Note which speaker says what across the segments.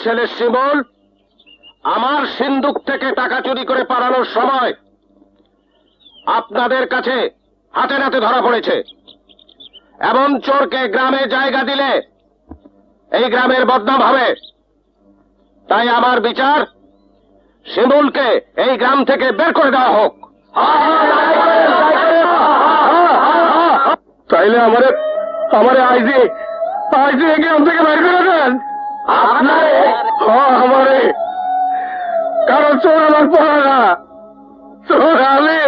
Speaker 1: ছেলে শিমুল আমার সিন্দুক থেকে টাকা চুরি করে পালানোর সময় আপনাদের কাছে হাতে নাতে ধরা পড়েছে। এমন চোরকে গ্রামে জায়গা দিলে এই গ্রামের বদনাম হবে। তাই আমার বিচার, শিমুলকে এই গ্রাম থেকে বের করে দেওয়া হোক। তাইলে আমারে আইজি এই গ্রাম থেকে বের করে দেন। আমারে, কারণ চোর আমার পড়া না, চোর আমি।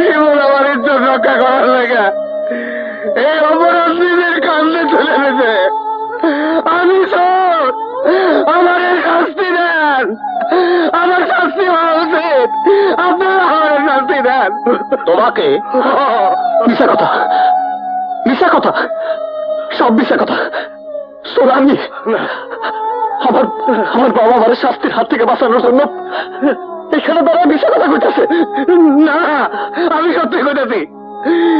Speaker 1: শিমুল আমার ইজ্জত রক্ষা করার লেগে এই অপরাধ নিজের কান্দে তুলে নিয়েছে। আমি চোর, আমার শাস্তি দেন। আমার শাস্তি হওয়া উচিত, আপনারা আমার শাস্তি দেন। তোমাকে মিশা কথা, মিশা কথা, সব মিশা কথা। চোর আমি। আমার বাবা আমার শাস্তির হাত থেকে বাঁচানোর জন্য এখানে দাঁড়ায় মিশা কথা কইতেছে। না, আমি সত্যি কইতেছি।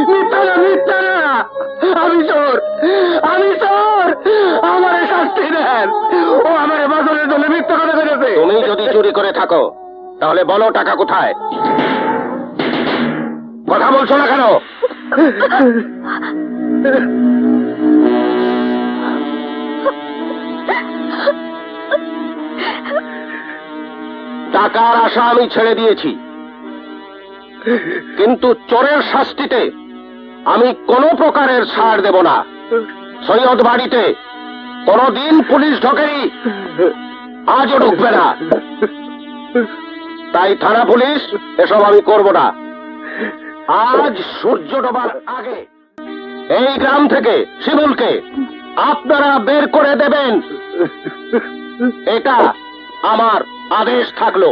Speaker 1: মিথ্যা না, মিথ্যা না, আমি চোর, আমি চোর। আমার শাস্তি দেন। ও আমার বাঁচানোর জন্য মিথ্যা কথা কইতেছে। তুমি যদি চুরি করে থাকো তাহলে বলো টাকা কোথায়? কথা বলছো না কেন? টাকার আশা আমি ছেড়ে দিয়েছি, কিন্তু চোরের শাস্তিতে আমি কোনো প্রকারের ছাড় দেব না। সৈয়দ বাড়িতে কোনদিন পুলিশ ঢোকেনি, আজও ঢুকবে না। তাই থানা পুলিশ এসব আমি করব না। আজ সূর্য ডোবার আগে এই গ্রাম থেকে শিমুলকে আপনারা বের করে দেবেন, এটা আমার আদেশ থাকলো।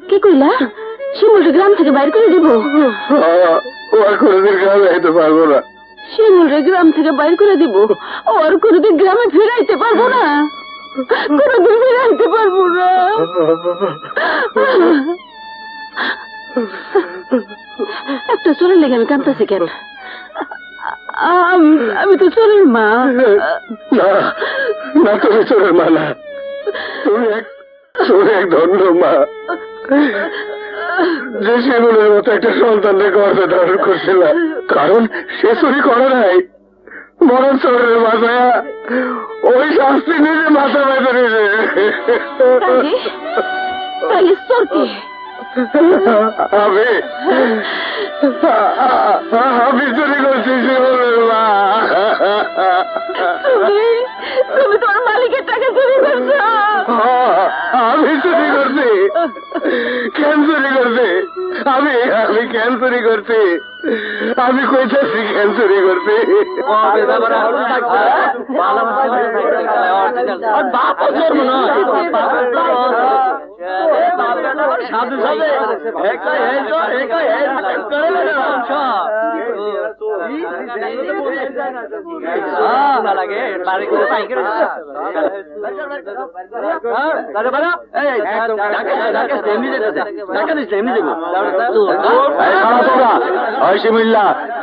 Speaker 2: কি কইলা? শিমুলকে গ্রাম থেকে বাইর করে দিব?
Speaker 1: ও আর কোনোদিন গ্রামে যেতে পারবো না।
Speaker 2: শিমুলকে গ্রাম থেকে বাইর করে দিব? ও আর কোনোদিন গ্রামে ফিরাইতে পারবো না, কোনোদিন ফিরাইতে পারবো না। একটা চোরের লেগে আমি কাঁদতেছি কেন? আমি তো চোরের মা।
Speaker 1: না না, তুমি চোরের মা না, তুমি এক ধন্য মা, যে শিমুলের মতো একটা সন্তানকে গর্ভে ধারণ করছিল। কারণ সে চুরি করে নাই, বরং চোরের মাথায় ওই শাস্তি নিজে মাথা বেঁধে নিয়েছে।
Speaker 2: তাহলে চোর কে?
Speaker 1: আমি চুরি করছি শিমুলের মা।
Speaker 2: তুমি তোমার মালিকের টাকা চুরি করছো?
Speaker 1: আমি চুরি করছি। কেন চুরি করছি? আমি কেন চুরি করছি? আমি কইতেছি কেন চুরি করছি।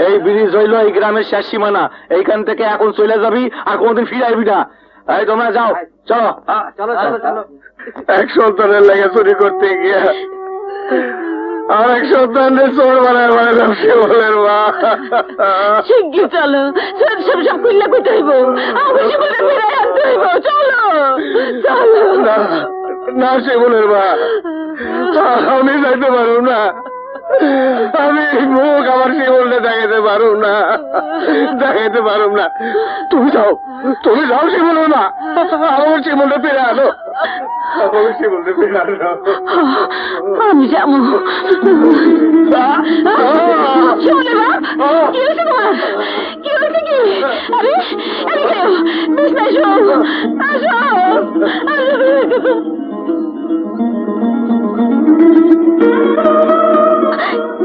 Speaker 1: এই ব্রিজ হইল এই গ্রামের শেষ সীমানা, এইখান থেকে এখন চলে যাবি আর কোনদিন ফিরে আসবি না। এই তোমরা যাও, চলো চলো চলো চলো। এক সন্তানের লেগে চুরি করতে গিয়া আর এক সন্তানের চোর বানায় বানালাম শিমুলের মা।
Speaker 2: শিগগির চলো, সব খুললে কইতে হইব, আমি শিমুলকে ফিরাই আনতে হইব। চলো চলো।
Speaker 1: না না শিমুলের মা, আমি যাইতে পারব না। আমি মুখ আমার শিমুলটা দেখাইতে পারব না, দেখাইতে পারব না। তুমি যাও শিমুলের মা, আমার শিমুলটা ফিরে আনো, আমার শিমুলটা ফিরে আনো।
Speaker 2: আমি যাবো। শিমুলের মা, কি হয়েছে তোমার? কি হয়েছে কি? আরে বিছনা আসো, আসো।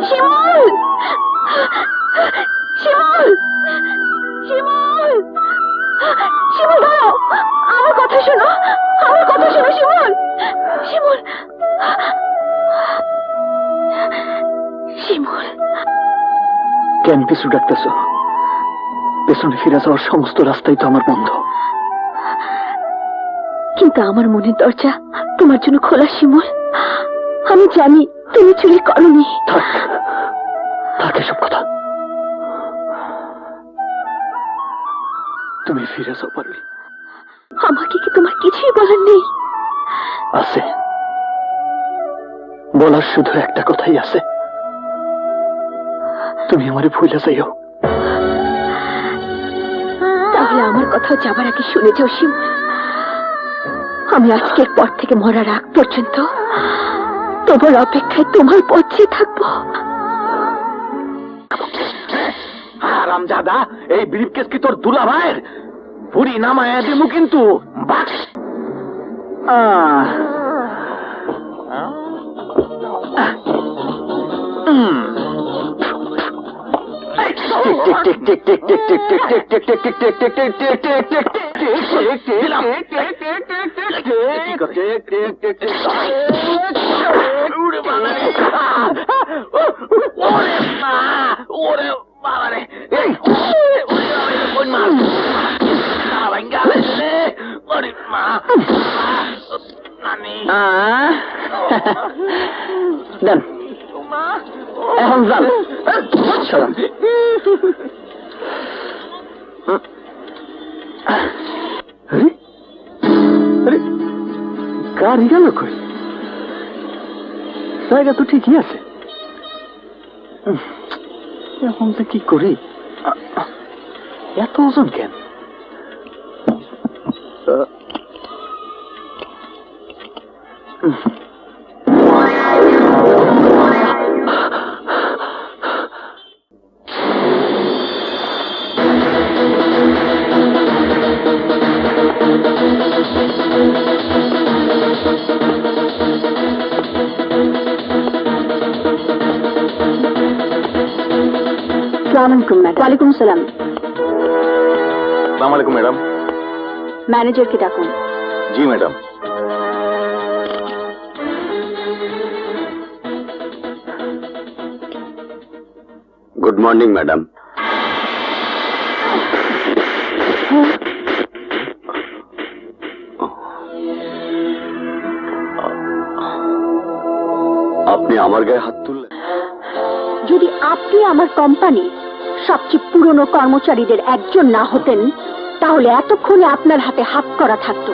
Speaker 2: শিমুল,
Speaker 1: কেন পিছু ডাকতেছ? পেছনে ফিরে যাওয়ার সমস্ত রাস্তাই তো আমার বন্ধ।
Speaker 2: কিন্তু আমার মনের দরজা তোমার জন্য খোলা, শিমুল। আমি জানি তুমি চুরি করনি।
Speaker 1: থাক থাক এসব কথা। তুমি ফিরে যাও পারুল।
Speaker 2: আমাকে কি তোমার কিছুই বলার নেই?
Speaker 1: আছে, বলার শুধু একটা কথাই আছে। তুমি আমারে ভুলে যাইও।
Speaker 2: তাহলে আমার কথা যাবার আগে শুনে যাও শিমুল। আমি আজকের পর থেকে মরার আগ পর্যন্ত তোমার অপেক্ষায় তোমার পথে থাকবো।
Speaker 1: হারামজাদা, এই ব্রিফকেস কি তোর দুলা ভাইয়ের? বুড়ি নামায়া দিমু কিন্তু। বাস দেন এখন যান। সালাম। গাড়ি গেল কই? জায়গা তো ঠিকই আছে। এখন যে কি করি? এত ওজন কেন?
Speaker 2: ওয়ালাইকুম সালাম।
Speaker 1: আসসালামু আলাইকুম ম্যাডাম।
Speaker 2: ম্যানেজারকে ডাকুন।
Speaker 1: জি ম্যাডাম।
Speaker 3: Good morning madam. আপনি আমার গায়ে হাত তুললেন?
Speaker 2: যদি আপনি আমার কোম্পানির সবচেয়ে পুরনো কর্মচারীদের একজন না হতেন, তাহলে এতক্ষণে আপনার হাতে হাত করা থাকতো,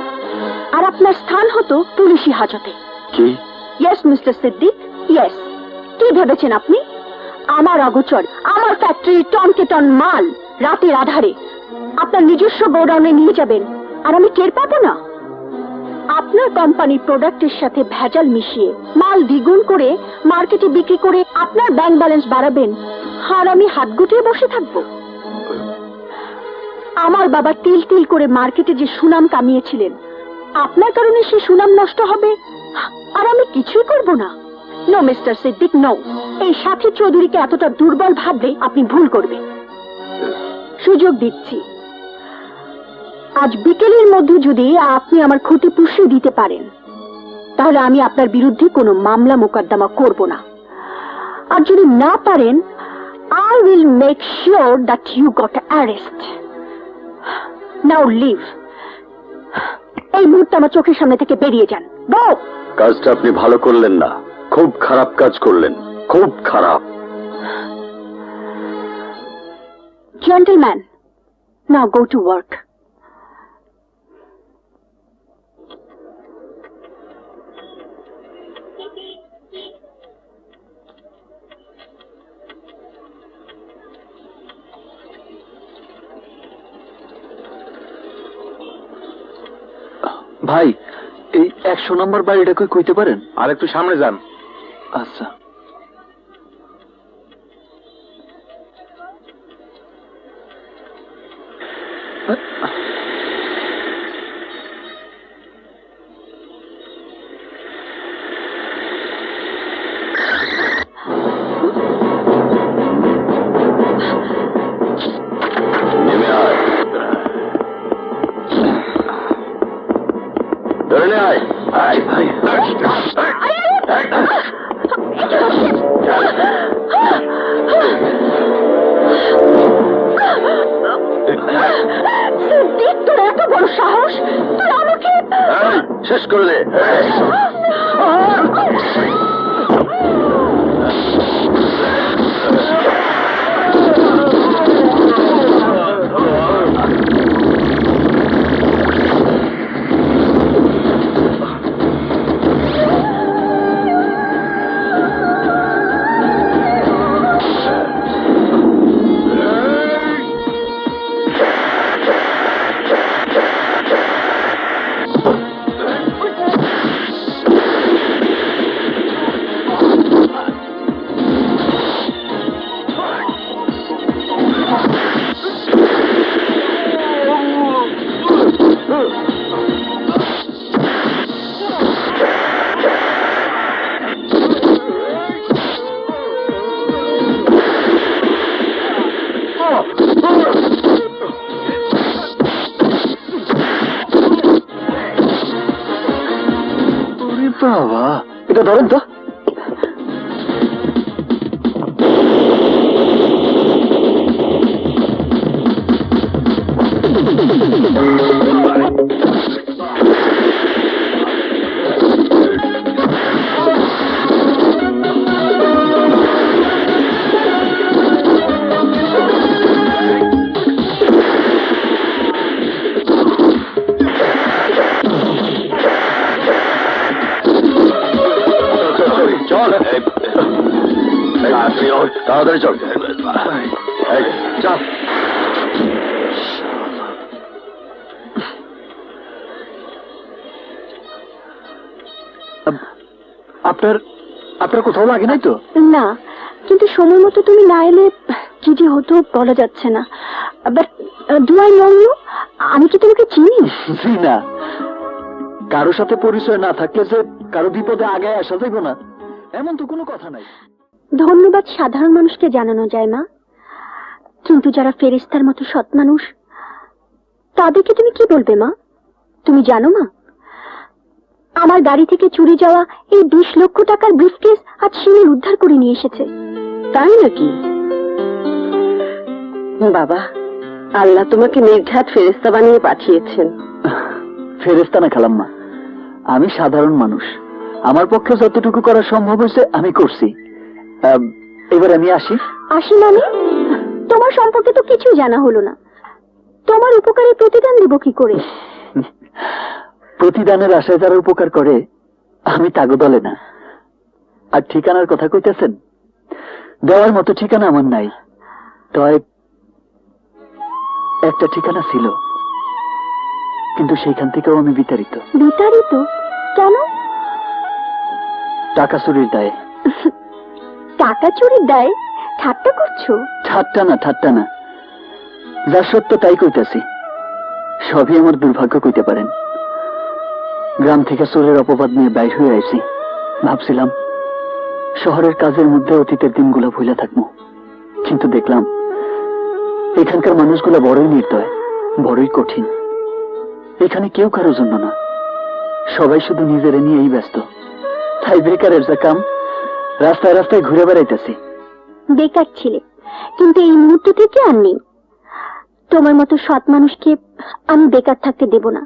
Speaker 2: আর আপনার স্থান হতো পুলিশি হাজতে।
Speaker 3: কি?
Speaker 2: Yes mister Siddique, yes. কি ভেবেছেন আপনি? আমার অগোচর, আমার ফ্যাক্টরির টনকে টন মাল রাতের আধারে আপনার নিজস্ব গোডাউনে নিয়ে যাবেন, আর আমি টের পাবো না? আপনার কোম্পানির প্রোডাক্টের সাথে ভেজাল মিশিয়ে মাল দ্বিগুণ করে মার্কেটে বিক্রি করে আপনার ব্যাংক ব্যালেন্স বাড়াবেন, আর আমি হাত গুটিয়ে বসে থাকবো? আমার বাবা তিল তিল করে মার্কেটে যে সুনাম কামিয়েছিলেন, আপনার কারণে সেই সুনাম নষ্ট হবে, আর আমি কিছুই করব না? No mister Siddiq, no. এই সাথী চৌধুরীকে এতটা দুর্বল ভাবলে আপনি ভুল করবেন। সুযোগ দিচ্ছি, আজ বিকেলের মধ্যে যদি আপনি আমার ক্ষতি পুষিয়ে দিতে পারেন, তাহলে আমি আপনার বিরুদ্ধে কোনো মামলা মোকদ্দমা করব না। আর যদি না পারেন, I will make sure that you got arrest. Now leave. এই মুহূর্তে আমার চোখের সামনে থেকে বেরিয়ে যান। Go!
Speaker 3: কাজটা আপনি ভালো করলেন না, খুব খারাপ কাজ করলেন, খুব খারাপ।
Speaker 2: Gentlemen, now go to work.
Speaker 1: ভাই, এই 100 নম্বর বাড়িটা কই কইতে পারেন?
Speaker 3: আর একটু সামনে যান।
Speaker 1: আচ্ছা।
Speaker 3: নেমে আয়, ধরে নে, আয় আয় ভাই।
Speaker 2: সিদ্দিক, তোর এত বড় সাহস, তুই আমাকে
Speaker 3: এই, শেষ করে দে। এই। ওরে বাবা, এটা ধরেন তো। চল, তাড়াতাড়ি চল। এই, চল। আপনার আপনার কোথাও লাগে নাই তো?
Speaker 2: না, কিন্তু সময় মতো তুমি না এলে কি যে হতো বলা যাচ্ছে না। But do I know you? আমি কি তোমাকে চিনি?
Speaker 3: জি না, কারো সাথে পরিচয় না থাকলে যে কারো বিপদে আগে আসা যাইব না এমন তো কোনো কথা নাই।
Speaker 2: ধন্যবাদ সাধারণ মানুষকে জানানো যায় মা, কিন্তু যারা ফেরেশতার মতো সৎ মানুষ তাদেরকে তুমি কি বলবে মা? তুমি জানো মা, আমার গাড়ি থেকে চুরি যাওয়া এই 20 লক্ষ টাকার ব্রিফকেস আজ শিমির উদ্ধার করে নিয়ে এসেছে। তাই নাকি? বাবা, আল্লাহ তোমাকে নির্ঘাত ফেরেশতা বানিয়ে পাঠিয়েছেন।
Speaker 3: ফেরেশতা না খালাম্মা, আমি সাধারণ মানুষ, আমার পক্ষে যতটুকু করা সম্ভব হয়েছে আমি করছি। এবার আমি আসি।
Speaker 2: আসি মানে? তোমার সম্পর্কে তো কিছু জানা হলো না, তোমার উপকারে প্রতিদান দেব কি করে?
Speaker 3: প্রতিদানের আশায় যারা উপকার করে আমি তাগো দলে না। আর ঠিকানার কথা কইতেছেন, দেওয়ার মতো ঠিকানা আমার নাই। তয় একটা ঠিকানা ছিল, কিন্তু সেইখান থেকেও আমি বিতাড়িত।
Speaker 2: বিতাড়িত কেন?
Speaker 3: টাকা চুরির দায়ে।
Speaker 2: টাকা চুরির দায়? ঠাট্টা করছো?
Speaker 3: ঠাট্টা না, ঠাট্টা না, যা সত্য তাই কইতাছি। সবই আমার দুর্ভাগ্য কইতে পারেন। গ্রাম থেকে চোরের অপবাদ নিয়ে বাইর হয়ে আইছি, ভাবছিলাম শহরের কাজের মধ্যে অতীতের দিনগুলো ভুলে থাকবো, কিন্তু দেখলাম এখানকার মানুষগুলো বড়ই নির্দয়, বড়ই কঠিন। এখানে কেউ কারো জন্য না, সবাই শুধু নিজেরে নিয়েই ব্যস্ত। তাই বেকারের যা কাম, রাস্তায় রাস্তায় ঘুরে বেড়াইতেছি।
Speaker 2: বেকার ছিলে, কিন্তু এই মুহূর্ত থেকে আর নেই। তোমার মতো সৎ মানুষকে আমি বেকার থাকতে দেব না।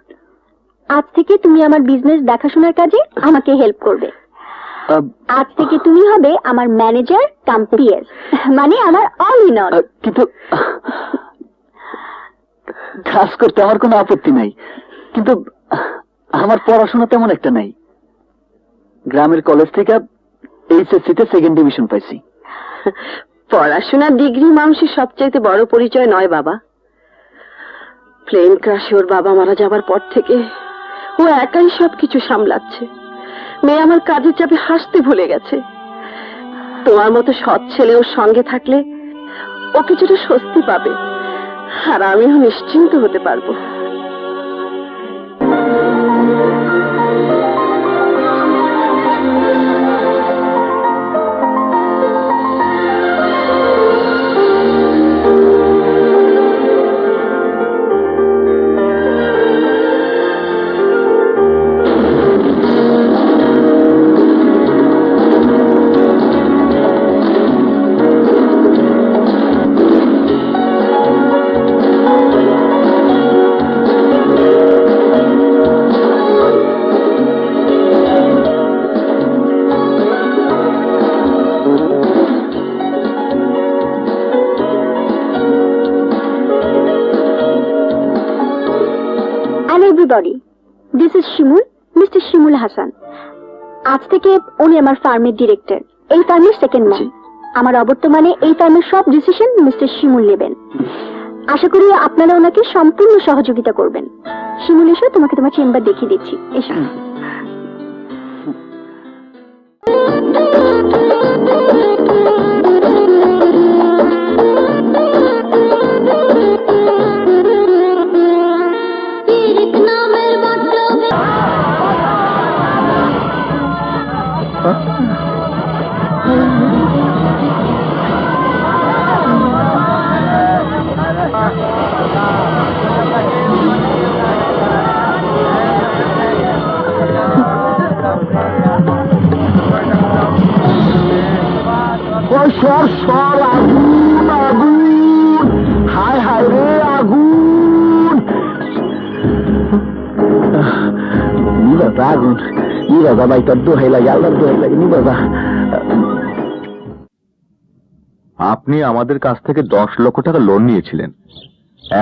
Speaker 2: আজ থেকে তুমি আমার বিজনেস দেখাশোনার কাজে আমাকে হেল্প করবে। আজ থেকে তুমি হবে আমার ম্যানেজার কাম পিএস, মানে আমার অল ইন অল।
Speaker 3: কিন্তু কাজ করতে আমার কোনো আপত্তি নাই, কিন্তু আমার পড়াশোনা তেমন একটা নাই। গ্রামের কলেজ থেকে এইচএসসিতে সেকেন্ড ডিভিশন পাইছি।
Speaker 2: পড়াশোনার ডিগ্রি মানুষের সবচাইতে বড় পরিচয় নয় বাবা। প্লেন ক্রাশে ওর বাবা মারা যাবার পর থেকে ও একাই সবকিছু সামলাচ্ছে। মেয়ে আমার কাজের চাপে হাসতে ভুলে গেছে। তোমার মতো সৎ ছেলে ওর সঙ্গে থাকলে ও কিছুটা স্বস্তি পাবে, আর আমিও নিশ্চিন্ত হতে পারবো। শিমুল, মিস্টার শিমুল হাসান। আজ থেকে উনি আমার ফার্মের ডিরেক্টর, এই ফার্মের সেকেন্ড ম্যান। আমার অবর্তমানে এই ফার্মের সব ডিসিশন মিস্টার শিমুল নেবেন। আশা করি আপনারা ওনাকে সম্পূর্ণ সহযোগিতা করবেন। শিমুল, এসো, তোমাকে তোমার চেম্বার দেখিয়ে দিচ্ছি, এসো।
Speaker 3: সর সর, আগুন আগুন, হায় হায় রে আগুন, নিবাবা আগুন, নিবাবা ভাই, তোর দোহাই লাগে, আল্লাহর দোহাই লাগে, নিবাবা।
Speaker 1: আপনি আমাদের কাছ থেকে 10 লক্ষ টাকা লোন নিয়েছিলেন।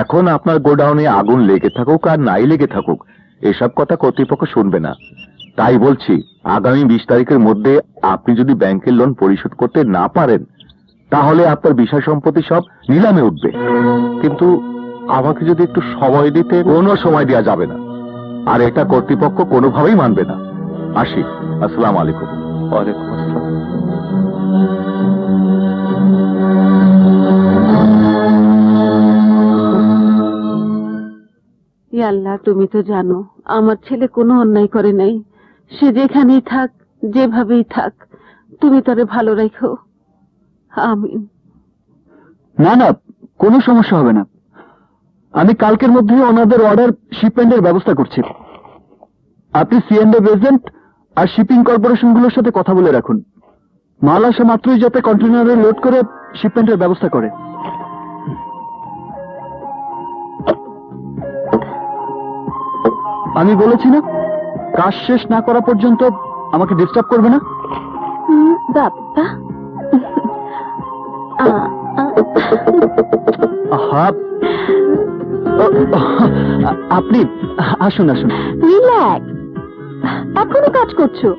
Speaker 1: এখন আপনার গোডাউনে আগুন লেগে থাকুক আর নাই লেগে থাকুক, এসব কথা কর্তৃপক্ষ শুনবে না। তাই বলছি, আগামী 20 তারিখের মধ্যে আপনি যদি ব্যাংকের লোন পরিশোধ করতে না পারেন, তাহলে আপনার বিষয় সম্পত্তি সব নিলামে উঠবে। কিন্তু আমাকে যদি একটু সময় দিতে। কোনো সময় দেওয়া যাবে না, আর এটা কর্তৃপক্ষ কোনোভাবেই মানবে না। আসি, আসসালামু আলাইকুম। ওয়ালাইকুম আসসালাম।
Speaker 4: আল্লাহ, তুমি তো জানো আমার ছেলে কোনো অন্যায় করে নাই। সে যেখানেই থাক, যেভাবেই থাক, তুমি তারে ভালো রাখো। আমিন।
Speaker 3: না না, কোনো সমস্যা হবে না। আমি কালকের মধ্যে ওনাদের অর্ডার শিপমেন্টের ব্যবস্থা করছি। আপনি সিএনডি এজেন্ট আর শিপিং কর্পোরেশন গুলোর সাথে কথা বলে রাখুন, মাল আসা মাত্রই যাতে কন্টেনারে লোড করে শিপমেন্টের ব্যবস্থা করে। আমি বলেছি না, কাজ শেষ না করা পর্যন্ত আমাকে ডিস্টার্ব করবে না।
Speaker 2: বাবা,
Speaker 3: আপনি আসুন আসুন।
Speaker 2: রিল্যাক্স, এখনো কাজ করছো?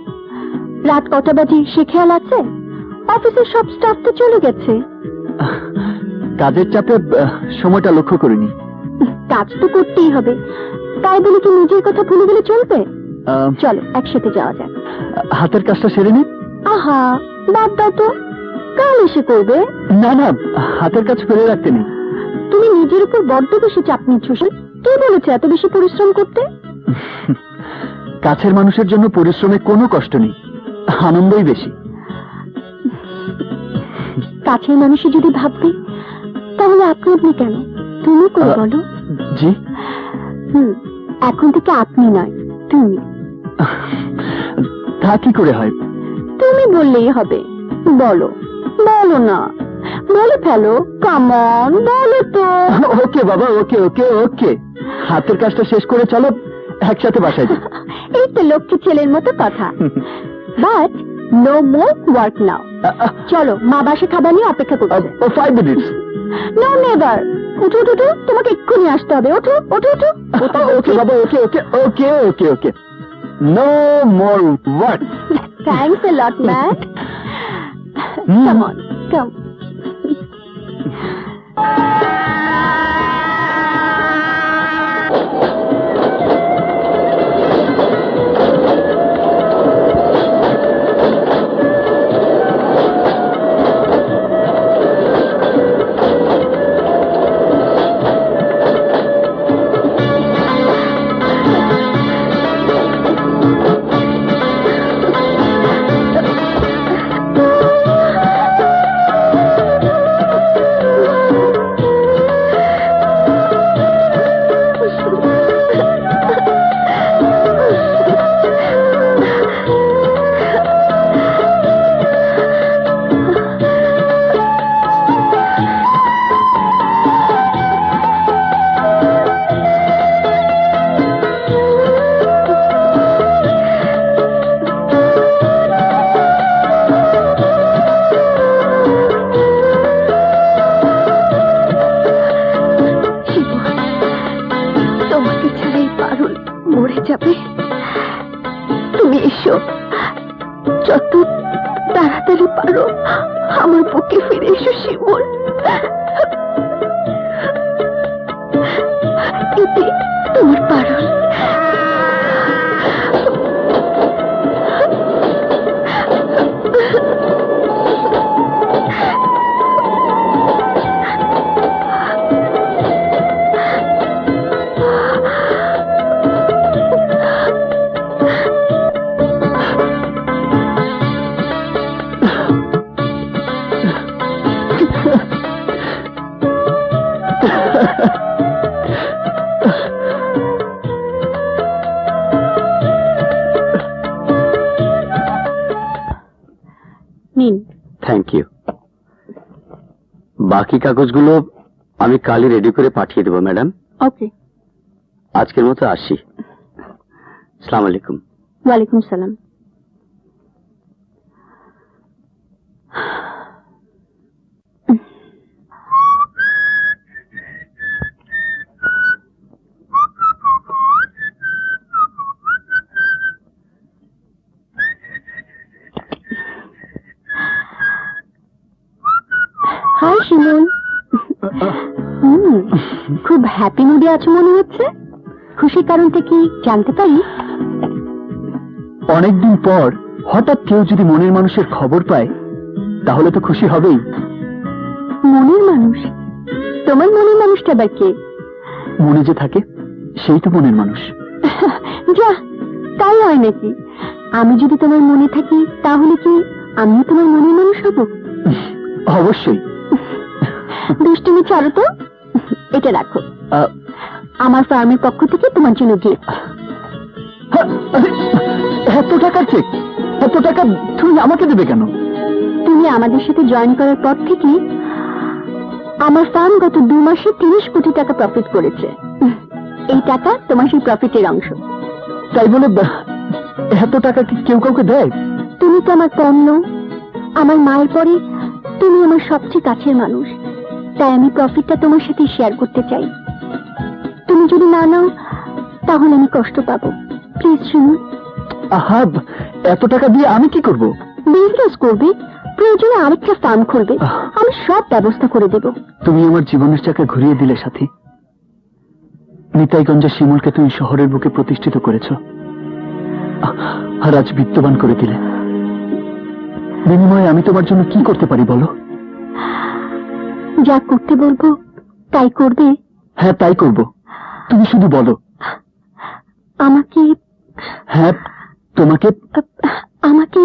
Speaker 2: রাত কটা বাজে সে খেয়াল আছে? অফিসের সব স্টাফ তো চলে গেছে।
Speaker 3: কাজের চাপে সময়টা লক্ষ্য করিনি।
Speaker 2: কাজ তো করতেই হবে, তাই বলে কি নিজের কথা ভুলে গেলে চলবে? চলো একসাথে যাওয়া যাক।
Speaker 3: হাতের কাজটা সেরে নি।
Speaker 2: আহা, বাদ দাও তো, কাল এসে করবে।
Speaker 3: না না, হাতের কাজ ফেলে রাখতে নেই।
Speaker 2: তুমি নিজের উপর বড্ড বেশি চাপ নিচ্ছ। কে বলেছে এত বেশি পরিশ্রম করতে?
Speaker 3: কাছের মানুষের জন্য পরিশ্রমে কোনো কষ্ট নেই, আনন্দই বেশি।
Speaker 2: কাছের মানুষই যদি ভাববে, তাহলে আপনি আপনি কেন? তুমি করে বলো।
Speaker 3: জি।
Speaker 2: এখন থেকে আপনি নয়, তুমি।
Speaker 3: তা কি করে হয়?
Speaker 2: তুমি বললেই হবে। বলো, বলো না, বলে ফেলো, কামন, বলো তো।
Speaker 3: ওকে বাবা, ওকে ওকে ওকে। হাতের কাজটা শেষ করে চলো একসাথে বাসায় যাই।
Speaker 2: এই তো লক্ষ্মী ছেলের মতো কথা। But no more work now. চলো, মা বাসে খাবার নিয়ে অপেক্ষা করছে।
Speaker 3: 5 মিনিটস।
Speaker 2: No never. উঠো উঠো উঠো, তোমাকে এক্ষুনি আসতে হবে। ওঠো ওঠো ওঠো।
Speaker 3: ওকে বাবা, okay okay okay okay okay. No more work.
Speaker 2: Thanks a lot man. Come on, come. এসো, যত তাড়াতাড়ি পারো আমার বুকে ফিরে এসো শিমুল। এতে তোমার পারল। নিন।
Speaker 3: Thank you. বাকি কাগজগুলো আমি কালই রেডি করে পাঠিয়ে দেবো ম্যাডাম।
Speaker 2: ওকে।
Speaker 3: আজকের মতো আসি। আসসালামু আলাইকুম।
Speaker 2: ওয়ালাইকুম সালাম। হাই শিমুল। খুব হ্যাপি মুডে আছো মনে হচ্ছে। খুশির কারণটা কি জানতে পারি?
Speaker 3: অনেকদিন পর হঠাৎ কেউ যদি মনের মানুষের খবর পায় তাহলে তো খুশি হবেই।
Speaker 2: মনের মানুষ? তোমার মনের মানুষটা আবার কে?
Speaker 3: মনে যে থাকে সেই তো মনের মানুষ।
Speaker 2: যা, তাই হয় নাকি? আমি যদি তোমার মনে থাকি তাহলে কি আমিও তোমার মনের মানুষ হব?
Speaker 3: অবশ্যই।
Speaker 2: দুষ্টুমি ছাড়ো তো। এটা রাখো, আমার ফার্মের পক্ষ থেকে তোমার জন্য গিফট।
Speaker 3: এত টাকার চেক? এত টাকা তুমি আমাকে দেবে কেন?
Speaker 2: তুমি আমাদের সাথে জয়েন করার পর থেকে আমার ফার্ম গত 2 মাসে 30 কোটি টাকা প্রফিট করেছে। এই টাকা তোমার সেই প্রফিটের অংশ।
Speaker 3: তাই বলে এত টাকা কি কেউ কাউকে দেয়?
Speaker 2: তুমি তো আমার পণ্য, আমার মায়ের পরে তুমি আমার সবচেয়ে কাছের মানুষ। তাই আমি প্রফিটটা তোমার সাথে শেয়ার করতে চাই। তুমি যদি না নাও তাহলে আমি কষ্ট পাবো। প্লিজ শুনুন।
Speaker 3: আহা, এত টাকা দিয়ে আমি কি করব?
Speaker 2: বিজনেস করবে, প্রয়োজনে আরেকটা ফার্ম খুলবে, আমি সব ব্যবস্থা করে দেব।
Speaker 3: তুমি আমার জীবনের চাকা ঘুরিয়ে দিলে সাথী। নিতাইগঞ্জের শিমুলকে তুমি শহরের বুকে প্রতিষ্ঠিত করেছ, আর আজ বিত্তবান করে দিলে। বিনিময়ে আমি তোমার জন্য কি করতে পারি বলো?
Speaker 2: যা করতে বলবো তাই করবে?
Speaker 3: হ্যাঁ, তাই করব। তুমি শুধু বলো।
Speaker 2: আমাকে?
Speaker 3: হ্যাঁ, তোমাকে।
Speaker 2: আমাকে?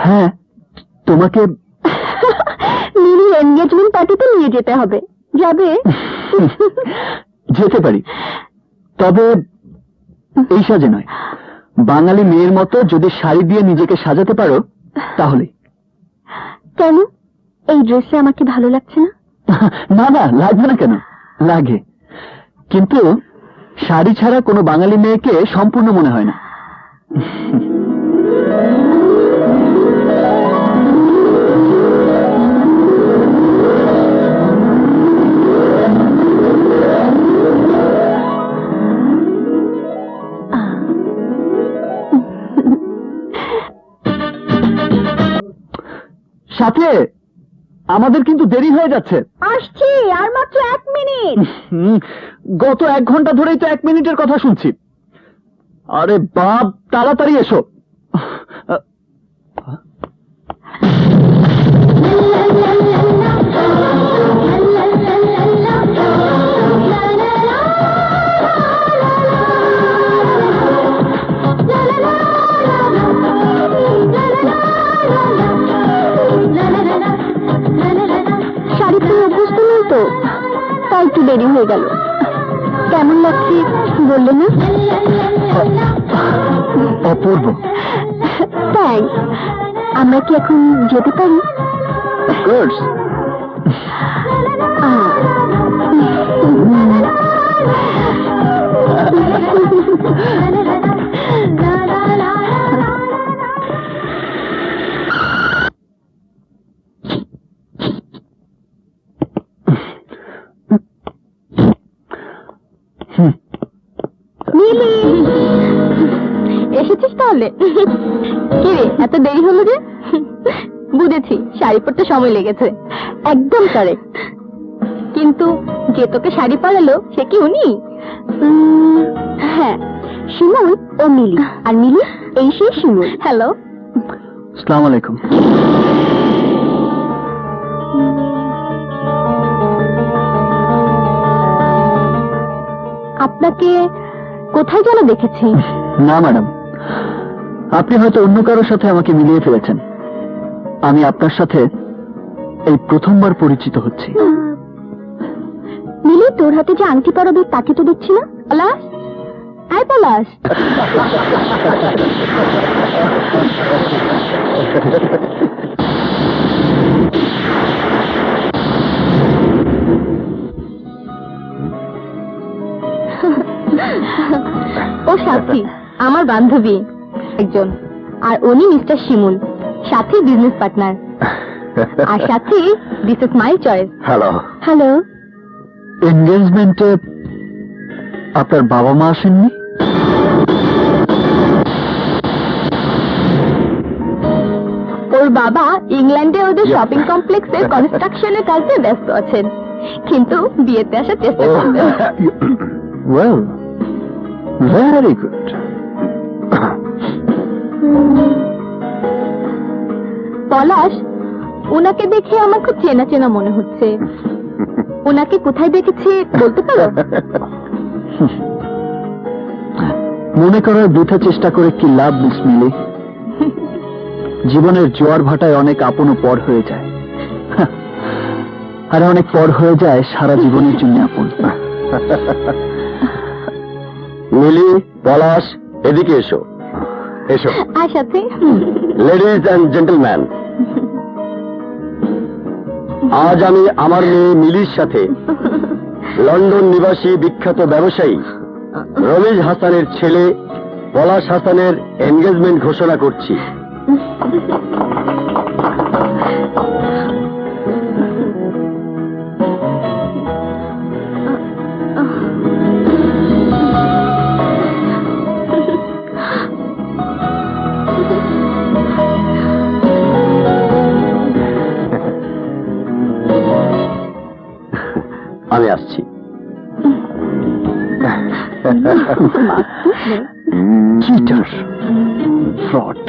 Speaker 3: হ্যাঁ, তোমাকে
Speaker 2: মিনি এনগেজমেন্ট পার্টিতে নিয়ে যেতে হবে। যাবে?
Speaker 3: যেতে পারি, তবে এই সাজে নয়। বাঙালি মেয়ের মতো যদি শাড়ি দিয়ে নিজেকে সাজাতে পারো তাহলে।
Speaker 2: কেন, এই ড্রেসে আমাকে ভালো লাগছে না?
Speaker 3: না না, লাগবে না কেন? লাগে, কিন্তু শাড়ি ছাড়া কোনো বাঙালি মেয়েকে সম্পূর্ণ মনে হয় না। সাথে আমাদের কিন্তু দেরি হয়ে যাচ্ছে।
Speaker 2: আসছি, আর মাত্র 1 মিনিট।
Speaker 3: গত 1 ঘন্টা ধরেই তো 1 মিনিটের কথা শুনছি। আরে বাপ, তাড়াতাড়ি এসো।
Speaker 2: শাড়ি পরে অভ্যস্ত নই তো, তাই একটু দেরি হয়ে গেল। কেমন লাগছে বললে না?
Speaker 3: অপূর্ব।
Speaker 2: থ্যাঙ্কস। আমরা কি এখন যেতে পারি?
Speaker 3: অফকোর্স।
Speaker 2: মিলি, এসেছিস তাহলে? কি রে, এত দেরি হলো যে? বুঝেছি, শাড়ি পরতে সময় লেগেছে। একদম কারেক্ট। কিন্তু যে তোকে শাড়ি পরালো সে কি উনি? হ্যাঁ, শিমুল ও মিলি। আর মিলি এই সেই শিমুল। হ্যালো।
Speaker 3: আসসালামু আলাইকুম।
Speaker 2: আপনাকে কোথায় যেন দেখেছি।
Speaker 3: না ম্যাডাম, আপনি হয়তো অন্য কারোর সাথে আমাকে মিলিয়ে ফেলেছেন। আমি আপনার সাথে এই প্রথমবার পরিচিত হচ্ছি।
Speaker 2: মিলি, তোর হাতে যে আংটি পরাবে তাকে তো দেখছি না। পলাশ, আয় পলাশ। ও সাথী, আমার বান্ধবী একজন, আর উনি মিস্টার শিমুল, সাথী বিজনেস পার্টনার। আর সাথী, this is my choice.
Speaker 1: Hello.
Speaker 2: Hello.
Speaker 3: এনগেজমেন্টে আপনার বাবা মা আসেননি?
Speaker 2: ওর বাবা ইংল্যান্ডে ওদের শপিং কমপ্লেক্সের কনস্ট্রাকশনের কাজে ব্যস্ত আছেন, কিন্তু বিয়েতে আসার চেষ্টা করবেন।
Speaker 3: Well, very good.
Speaker 2: পলাশ, ওনাকে দেখে আমার খুব চেনা চেনা মনে হচ্ছে। ওনাকে কোথায় দেখেছি বলতে পারো?
Speaker 3: মনে করার বৃথা চেষ্টা করে কি লাভ মিস মিলি? জীবনের জোয়ার ভাটায় অনেক আপন ও পর হয়ে যায়, আর অনেক পর হয়ে যায় সারা জীবনের জন্য আপন।
Speaker 1: মিলি, পলাশ, এদিকে এসো। এসো।
Speaker 2: আর সাথে
Speaker 1: লেডিজ অ্যান্ড জেন্টলম্যান, আজ আমি আমার মেয়ে মিলির সাথে লন্ডন নিবাসী বিখ্যাত ব্যবসায়ী রমিজ হাসানের ছেলে পলাশ হাসানের এনগেজমেন্ট ঘোষণা করছি। আমি আসছি।
Speaker 3: Cheater, fraud.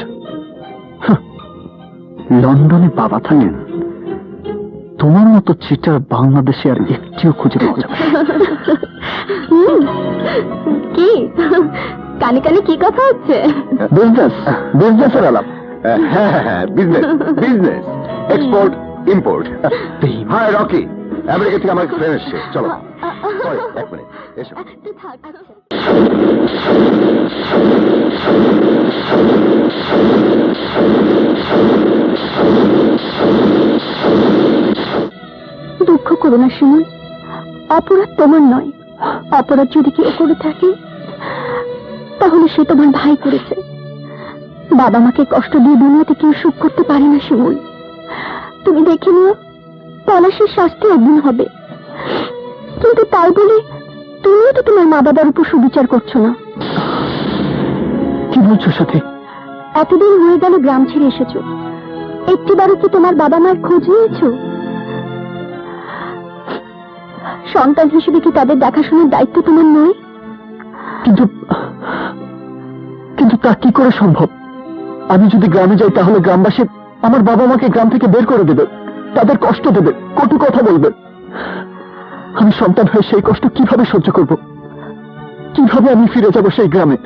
Speaker 3: লন্ডনে বাবা থাকেন, তোমার মতো চিটার বাংলাদেশে আর একটিও খুঁজে পাওয়া যাবে না।
Speaker 2: কি কানে কানে কি কথা হচ্ছে?
Speaker 3: বিজনেস, বিজনেসের আলাপ।
Speaker 1: হ্যাঁ, business, business, export import. Hi Rocky, America থেকে আমার ফ্রেন্ড এসছে, চলো। সরি, এক মিনিট, এসো।
Speaker 2: তুই থাক। দুঃখ করো না শিমুল, অপরাধ তোমার নয়। অপরাধ যদি কেউ করে থাকে তাহলে সে তোমার ভাই করেছে। বাবা মাকে কষ্ট দিয়ে দুনিয়াতে কেউ সুখ করতে পারে না শিমুল। তুমি দেখে নিও, পলাশের শাস্তি একদিন হবে, কিন্তু তাই বলে তুমিও তো তোমার মা বাবার উপর সুবিচার করছো না।
Speaker 3: কি বলছো সাথে?
Speaker 2: এতদিন হয়ে গেল গ্রাম ছেড়ে এসেছো, একটিবারও কি তোমার বাবা মায়ের খোঁজ নিয়েছো? সন্তান হিসেবে কি তাদের দেখাশোনার দায়িত্ব তোমার নয়?
Speaker 3: কিন্তু কিন্তু তা কি করে সম্ভব? আমি যদি গ্রামে যাই তাহলে গ্রামবাসী আমার বাবা মাকে গ্রাম থেকে বের করে দেবে, তাদের কষ্ট দেবে, কটু কথা বলবে। আমি সন্তান হয়ে সেই কষ্ট কিভাবে সহ্য করব? কিভাবে আমি ফিরে যাব সেই গ্রামে?